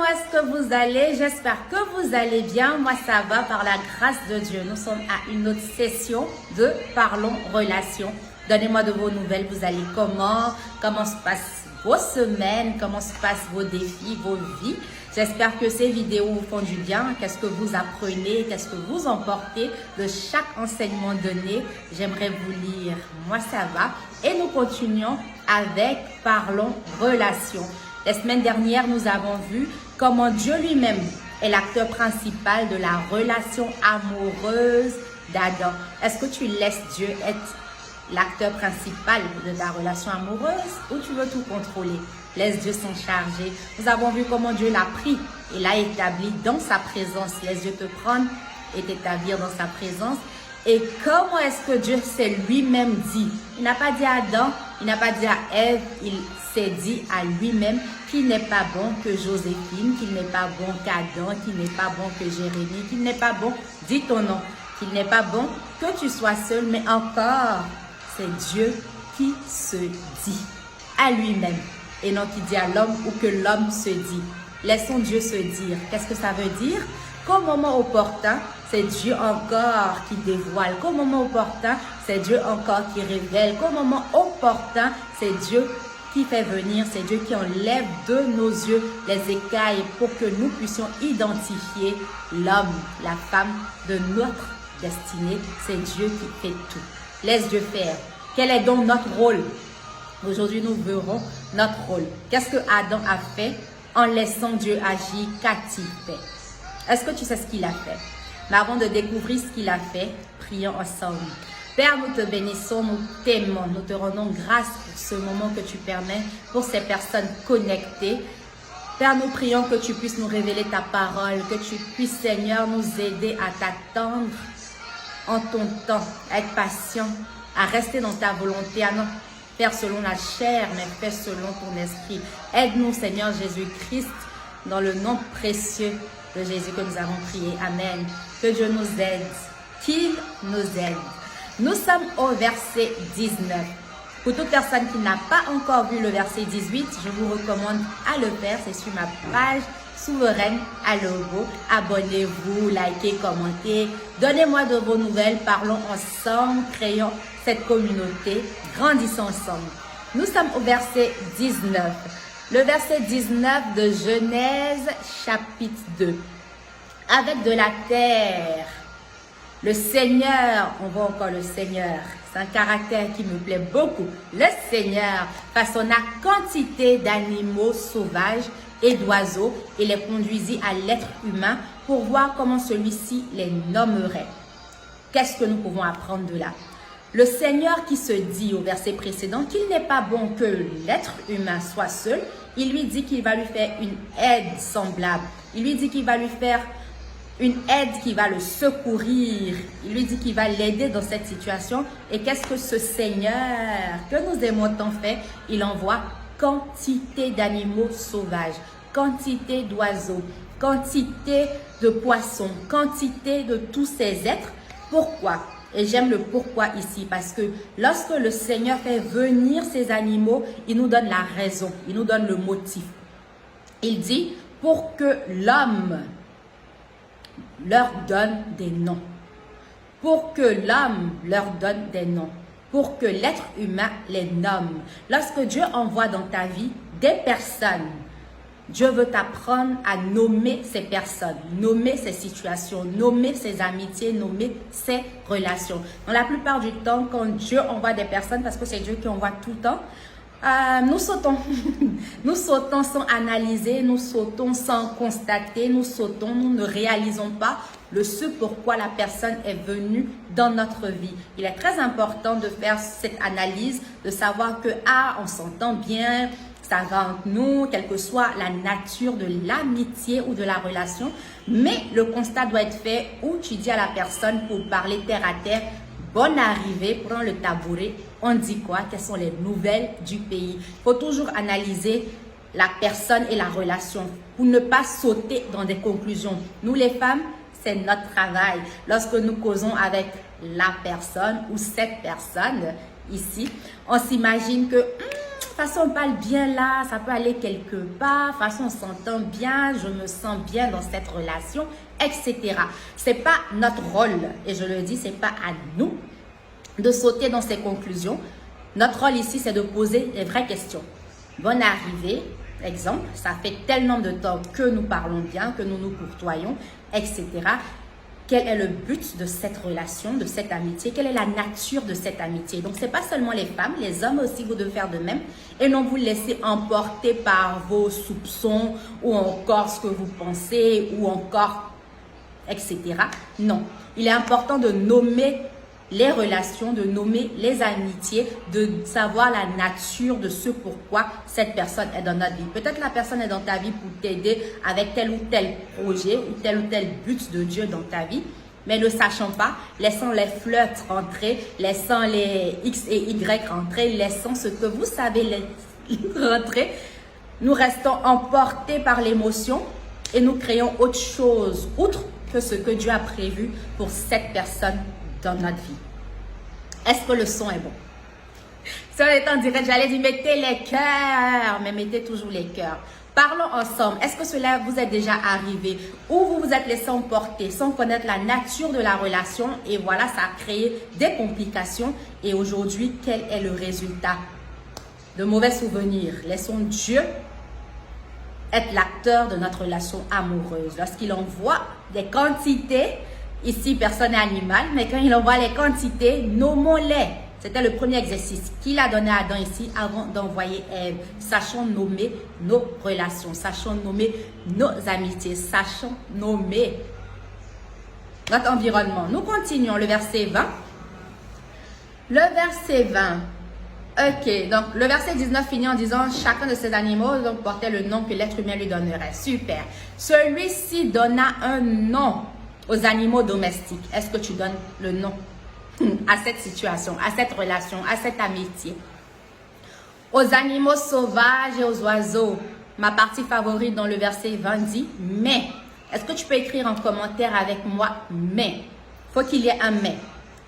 Comment est-ce que vous allez? J'espère que vous allez bien. Moi, ça va par la grâce de Dieu. Nous sommes à une autre session de Parlons Relations. Donnez-moi de vos nouvelles. Vous allez comment? Comment se passent vos semaines? Comment se passent vos défis, vos vies? J'espère que ces vidéos vous font du bien. Qu'est-ce que vous apprenez? Qu'est-ce que vous emportez de chaque enseignement donné? J'aimerais vous lire. Moi, ça va. Et nous continuons avec Parlons Relations. La semaine dernière, nous avons vu comment Dieu lui-même est l'acteur principal de la relation amoureuse d'Adam. Est-ce que tu laisses Dieu être l'acteur principal de ta relation amoureuse ou tu veux tout contrôler? Laisse Dieu s'en charger. Nous avons vu comment Dieu l'a pris et l'a établi dans sa présence. Laisse Dieu te prendre et t'établir dans sa présence. Et comment est-ce que Dieu s'est lui-même dit? Il n'a pas dit à Adam, il n'a pas dit à Ève, il s'est dit à lui-même qu'il n'est pas bon que Joséphine, qu'il n'est pas bon qu'Adam, qu'il n'est pas bon que Jérémie, qu'il n'est pas bon, dis ton nom, qu'il n'est pas bon que tu sois seul, mais encore, c'est Dieu qui se dit à lui-même et non qui dit à l'homme ou que l'homme se dit. Laissons Dieu se dire. Qu'est-ce que ça veut dire? Qu'au moment opportun, c'est Dieu encore qui dévoile. Qu'au moment opportun, c'est Dieu encore qui révèle. Qu'au moment opportun, c'est Dieu qui fait venir, c'est Dieu qui enlève de nos yeux les écailles pour que nous puissions identifier l'homme, la femme de notre destinée. C'est Dieu qui fait tout. Laisse Dieu faire. Quel est donc notre rôle? Aujourd'hui, nous verrons notre rôle. Qu'est-ce que Adam a fait en laissant Dieu agir? Qu'a-t-il fait? Est-ce que tu sais ce qu'il a fait? Mais avant de découvrir ce qu'il a fait, prions ensemble. Père, nous te bénissons, nous t'aimons, nous te rendons grâce pour ce moment que tu permets, pour ces personnes connectées. Père, nous prions que tu puisses nous révéler ta parole, que tu puisses, Seigneur, nous aider à t'attendre en ton temps, à être patient, à rester dans ta volonté, à non faire selon la chair, mais faire selon ton esprit. Aide-nous, Seigneur Jésus-Christ, dans le nom précieux de Jésus que nous avons prié. Amen. Que Dieu nous aide, qu'il nous aide. Nous sommes au verset 19. Pour toute personne qui n'a pas encore vu le verset 18, je vous recommande à le faire. C'est sur ma page Souveraine à Logo. Abonnez-vous, likez, commentez. Donnez-moi de vos nouvelles. Parlons ensemble. Créons cette communauté. Grandissons ensemble. Nous sommes au verset 19. Le verset 19 de Genèse chapitre 2. Avec de la terre. Le Seigneur, on voit encore le Seigneur, c'est un caractère qui me plaît beaucoup. Le Seigneur façonna quantité d'animaux sauvages et d'oiseaux et les conduisit à l'être humain pour voir comment celui-ci les nommerait. Qu'est-ce que nous pouvons apprendre de là? Le Seigneur qui se dit au verset précédent qu'il n'est pas bon que l'être humain soit seul, il lui dit qu'il va lui faire une aide semblable. Il lui dit qu'il va lui faire une aide qui va le secourir. Il lui dit qu'il va l'aider dans cette situation. Et qu'est-ce que ce Seigneur que nous aimons tant fait? Il envoie quantité d'animaux sauvages, quantité d'oiseaux, quantité de poissons, quantité de tous ces êtres. Pourquoi? Et j'aime le pourquoi ici parce que lorsque le Seigneur fait venir ces animaux, il nous donne la raison, il nous donne le motif. Il dit pour que l'homme leur donne des noms. Pour que l'homme leur donne des noms. Pour que l'être humain les nomme. Lorsque Dieu envoie dans ta vie des personnes, Dieu veut t'apprendre à nommer ces personnes, nommer ces situations, nommer ces amitiés, nommer ces relations. Dans la plupart du temps, quand Dieu envoie des personnes, parce que c'est Dieu qui envoie tout le temps, nous sautons. Nous sautons sans analyser, nous sautons sans constater, nous sautons, nous ne réalisons pas ce pourquoi la personne est venue dans notre vie. Il est très important de faire cette analyse, de savoir que on s'entend bien, ça va entre nous, quelle que soit la nature de l'amitié ou de la relation, mais le constat doit être fait où tu dis à la personne pour parler terre à terre, bonne arrivée, prends le tabouret, on dit quoi? Quelles sont les nouvelles du pays? Il faut toujours analyser la personne et la relation pour ne pas sauter dans des conclusions. Nous les femmes, c'est notre travail. Lorsque nous causons avec la personne ou cette personne ici, on s'imagine que façon, on parle bien là, ça peut aller quelque part. De toute façon, on s'entend bien, je me sens bien dans cette relation, etc. C'est pas notre rôle, et je le dis, c'est pas à nous de sauter dans ces conclusions. Notre rôle ici, c'est de poser les vraies questions. Bonne arrivée, exemple, ça fait tel nombre de temps que nous parlons bien, que nous nous courtoyons, etc. Quel est le but de cette relation, de cette amitié? Quelle est la nature de cette amitié? Donc, ce n'est pas seulement les femmes, les hommes aussi, vous devez faire de même. Et non vous laisser emporter par vos soupçons ou encore ce que vous pensez ou encore, etc. Non, il est important de nommer les relations, de nommer les amitiés, de savoir la nature de ce pourquoi cette personne est dans notre vie. Peut-être la personne est dans ta vie pour t'aider avec tel ou tel projet ou tel but de Dieu dans ta vie. Mais ne sachant pas, laissant les flirts rentrer, laissant les X et Y rentrer, laissant ce que vous savez rentrer, nous restons emportés par l'émotion et nous créons autre chose, outre que ce que Dieu a prévu pour cette personne dans notre vie. Est-ce que le son est bon? Si on est en direct, j'allais dire mettez les cœurs, mais mettez toujours les cœurs. Parlons ensemble. Est-ce que cela vous est déjà arrivé ou vous vous êtes laissé emporter sans connaître la nature de la relation et voilà, ça a créé des complications et aujourd'hui, quel est le résultat? De mauvais souvenirs. Laissons Dieu être l'acteur de notre relation amoureuse. Lorsqu'il envoie des quantités, ici personne n'est animal, mais quand il envoie les quantités, nommons-les. C'était le premier exercice qu'il a donné à Adam ici avant d'envoyer Ève. Sachons nommer nos relations, sachons nommer nos amitiés, sachons nommer notre environnement. Nous continuons le verset 20. Le verset 20. Ok, donc le verset 19 finit en disant « Chacun de ces animaux donc, portait le nom que l'être humain lui donnerait. » Super. Celui-ci donna un nom aux animaux domestiques. Est-ce que tu donnes le nom à cette situation, à cette relation, à cette amitié? Aux animaux sauvages et aux oiseaux. Ma partie favorite dans le verset 20 dit « Mais ». Est-ce que tu peux écrire en commentaire avec moi « Mais ». Faut qu'il y ait un « mais ».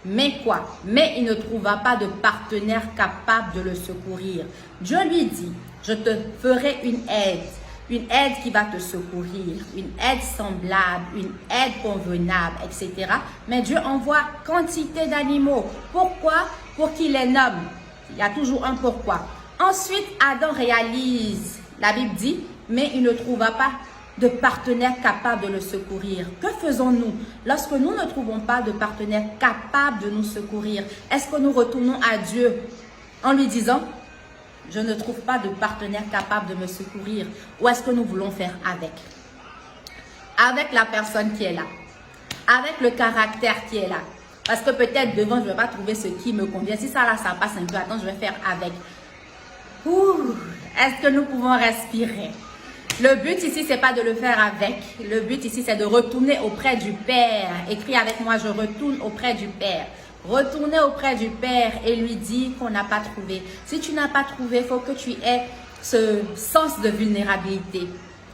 Mais quoi? Mais il ne trouva pas de partenaire capable de le secourir. Dieu lui dit, je te ferai une aide qui va te secourir, une aide semblable, une aide convenable, etc. Mais Dieu envoie quantité d'animaux. Pourquoi? Pour qu'il les nomme. Il y a toujours un pourquoi. Ensuite, Adam réalise, la Bible dit, mais il ne trouva pas de partenaire capable de le secourir. Que faisons-nous lorsque nous ne trouvons pas de partenaire capable de nous secourir? Est-ce que nous retournons à Dieu en lui disant « Je ne trouve pas de partenaire capable de me secourir » ou est-ce que nous voulons faire avec? Avec la personne qui est là, avec le caractère qui est là. Parce que peut-être devant, je ne vais pas trouver ce qui me convient. Si ça là, ça passe un peu, attends, je vais faire avec. Est-ce que nous pouvons respirer? Le but ici, c'est pas de le faire avec. Le but ici, c'est de retourner auprès du Père. Écris avec moi, je retourne auprès du Père. Retourner auprès du Père et lui dire qu'on n'a pas trouvé. Si tu n'as pas trouvé, il faut que tu aies ce sens de vulnérabilité.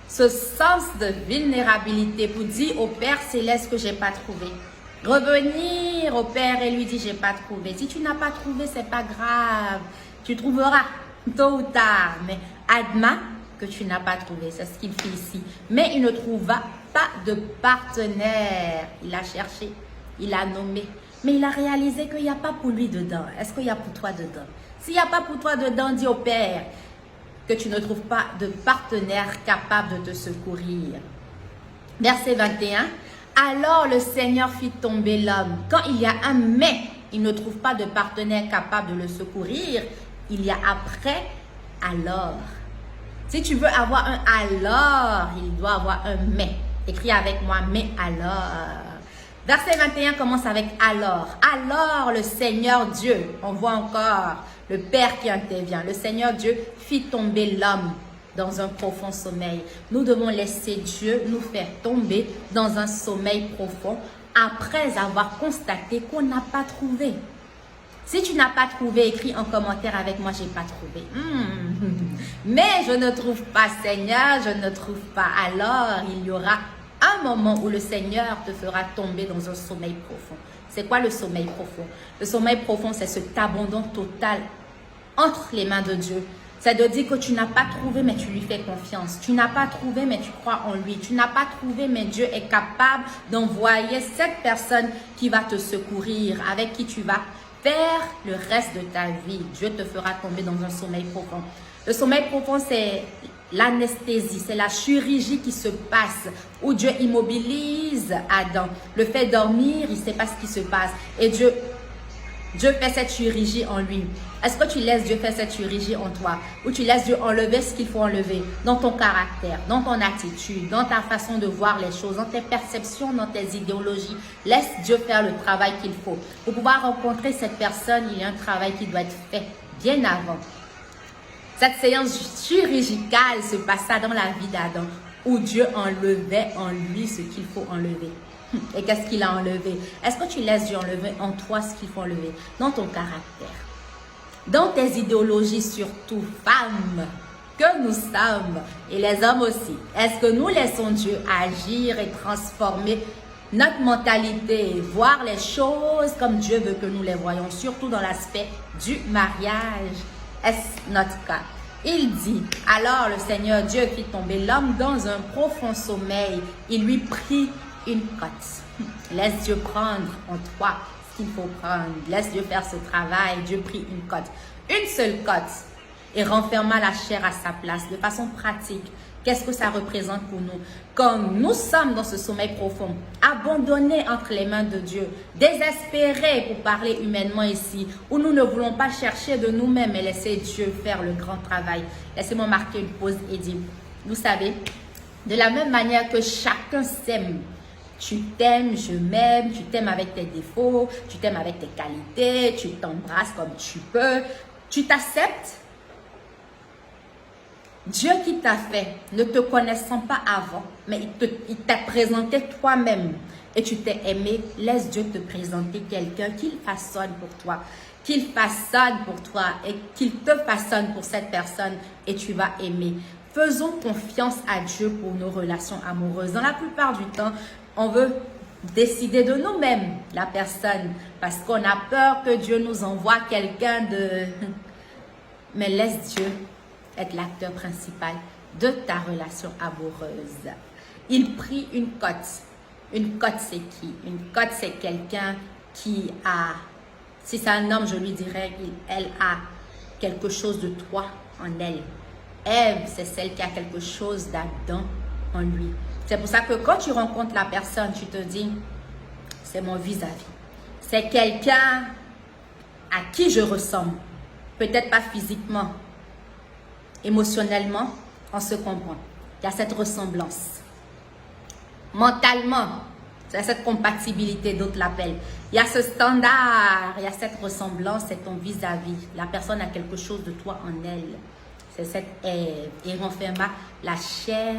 Ce sens de vulnérabilité pour dire au Père Céleste que j'ai pas trouvé. Revenir au Père et lui dire j'ai pas trouvé. Si tu n'as pas trouvé, c'est pas grave. Tu trouveras tôt ou tard. Mais admets que tu n'as pas trouvé. C'est ce qu'il fait ici. Mais il ne trouva pas de partenaire. Il a cherché, il a nommé. Mais il a réalisé qu'il n'y a pas pour lui dedans. Est-ce qu'il y a pour toi dedans? S'il n'y a pas pour toi dedans, dis au Père que tu ne trouves pas de partenaire capable de te secourir. Verset 21. Alors le Seigneur fit tomber l'homme. Quand il y a un mais, il ne trouve pas de partenaire capable de le secourir. Il y a après, alors. Si tu veux avoir un alors, il doit avoir un mais. Écris avec moi, mais alors. Verset 21 commence avec alors. Alors le Seigneur Dieu, on voit encore le Père qui intervient. Le Seigneur Dieu fit tomber l'homme dans un profond sommeil. Nous devons laisser Dieu nous faire tomber dans un sommeil profond après avoir constaté qu'on n'a pas trouvé. Si tu n'as pas trouvé, écris en commentaire avec moi, j'ai pas trouvé. Mais je ne trouve pas, Seigneur, je ne trouve pas. Alors, il y aura un moment où le Seigneur te fera tomber dans un sommeil profond. C'est quoi le sommeil profond? Le sommeil profond, c'est cet abandon total entre les mains de Dieu. C'est de dire que tu n'as pas trouvé, mais tu lui fais confiance. Tu n'as pas trouvé, mais tu crois en lui. Tu n'as pas trouvé, mais Dieu est capable d'envoyer cette personne qui va te secourir, avec qui tu vas faire le reste de ta vie. Dieu te fera tomber dans un sommeil profond. Le sommeil profond, c'est l'anesthésie, c'est la chirurgie qui se passe, où Dieu immobilise Adam. Le fait dormir, il ne sait pas ce qui se passe. Et Dieu fait cette chirurgie en lui. Est-ce que tu laisses Dieu faire cette chirurgie en toi? Ou tu laisses Dieu enlever ce qu'il faut enlever dans ton caractère, dans ton attitude, dans ta façon de voir les choses, dans tes perceptions, dans tes idéologies? Laisse Dieu faire le travail qu'il faut. Pour pouvoir rencontrer cette personne, il y a un travail qui doit être fait bien avant. Cette séance chirurgicale se passa dans la vie d'Adam, où Dieu enlevait en lui ce qu'il faut enlever. Et qu'est-ce qu'il a enlevé? Est-ce que tu laisses Dieu enlever en toi ce qu'il faut enlever? Dans ton caractère, dans tes idéologies surtout, femmes que nous sommes, et les hommes aussi. Est-ce que nous laissons Dieu agir et transformer notre mentalité, voir les choses comme Dieu veut que nous les voyons, surtout dans l'aspect du mariage? Est-ce notre cas? Il dit, alors le Seigneur Dieu fit tomber l'homme dans un profond sommeil. Il lui prit une cote. Laisse Dieu prendre en toi ce qu'il faut prendre. Laisse Dieu faire ce travail. Dieu prit une cote. Une seule cote. Et renferma la chair à sa place. De façon pratique, qu'est-ce que ça représente pour nous? Comme nous sommes dans ce sommeil profond, abandonnés entre les mains de Dieu, désespérés pour parler humainement ici, où nous ne voulons pas chercher de nous-mêmes et laisser Dieu faire le grand travail. Laissez-moi marquer une pause et dire, vous savez, de la même manière que chacun s'aime, tu t'aimes, je m'aime, tu t'aimes avec tes défauts, tu t'aimes avec tes qualités, tu t'embrasses comme tu peux, tu t'acceptes. Dieu qui t'a fait, ne te connaissant pas avant, mais il t'a présenté toi-même et tu t'es aimé, laisse Dieu te présenter quelqu'un qu'il façonne pour toi, qu'il façonne pour toi et qu'il te façonne pour cette personne et tu vas aimer. Faisons confiance à Dieu pour nos relations amoureuses. Dans la plupart du temps, on veut décider de nous-mêmes, la personne, parce qu'on a peur que Dieu nous envoie quelqu'un de... Mais laisse Dieu être l'acteur principal de ta relation amoureuse. Il prit une cote. Une cote, c'est qui? Une cote, c'est quelqu'un qui a... Si c'est un homme, je lui dirais qu'elle a quelque chose de toi en elle. Ève, c'est celle qui a quelque chose d'Adam en lui. C'est pour ça que quand tu rencontres la personne, tu te dis, c'est mon vis-à-vis. C'est quelqu'un à qui je ressemble. Peut-être pas physiquement, émotionnellement, on se comprend. Il y a cette ressemblance. Mentalement, il y a cette compatibilité, d'autres l'appellent. Il y a ce standard, il y a cette ressemblance, c'est ton vis-à-vis. La personne a quelque chose de toi en elle. C'est cette Ève. Et renferma la chair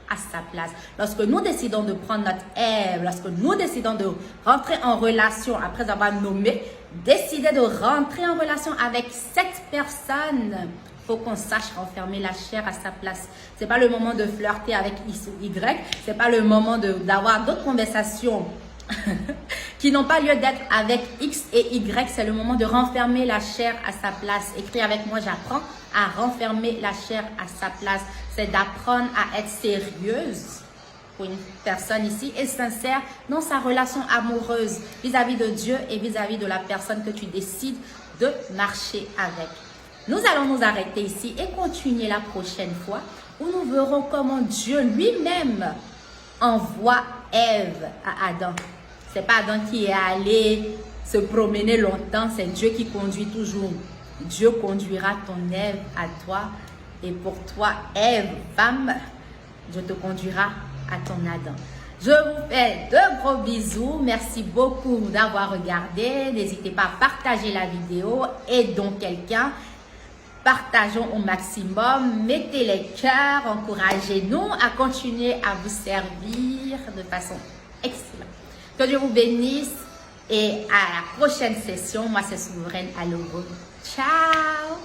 à sa place. Lorsque nous décidons de prendre notre Ève, lorsque nous décidons de rentrer en relation, après avoir nommé, décider de rentrer en relation avec cette personne, il faut qu'on sache renfermer la chair à sa place. Ce n'est pas le moment de flirter avec X ou Y. Ce n'est pas le moment d'avoir d'autres conversations qui n'ont pas lieu d'être avec X et Y. C'est le moment de renfermer la chair à sa place. Écris avec moi, j'apprends à renfermer la chair à sa place. C'est d'apprendre à être sérieuse pour une personne ici et sincère dans sa relation amoureuse vis-à-vis de Dieu et vis-à-vis de la personne que tu décides de marcher avec. Nous allons nous arrêter ici et continuer la prochaine fois où nous verrons comment Dieu lui-même envoie Ève à Adam. Ce n'est pas Adam qui est allé se promener longtemps, c'est Dieu qui conduit toujours. Dieu conduira ton Ève à toi et pour toi, Ève, femme, Dieu te conduira à ton Adam. Je vous fais de gros bisous. Merci beaucoup d'avoir regardé. N'hésitez pas à partager la vidéo. Aidons quelqu'un. Partageons au maximum, mettez les cœurs, encouragez-nous à continuer à vous servir de façon excellente. Que Dieu vous bénisse et à la prochaine session. Moi, c'est Souveraine Aloro. Ciao!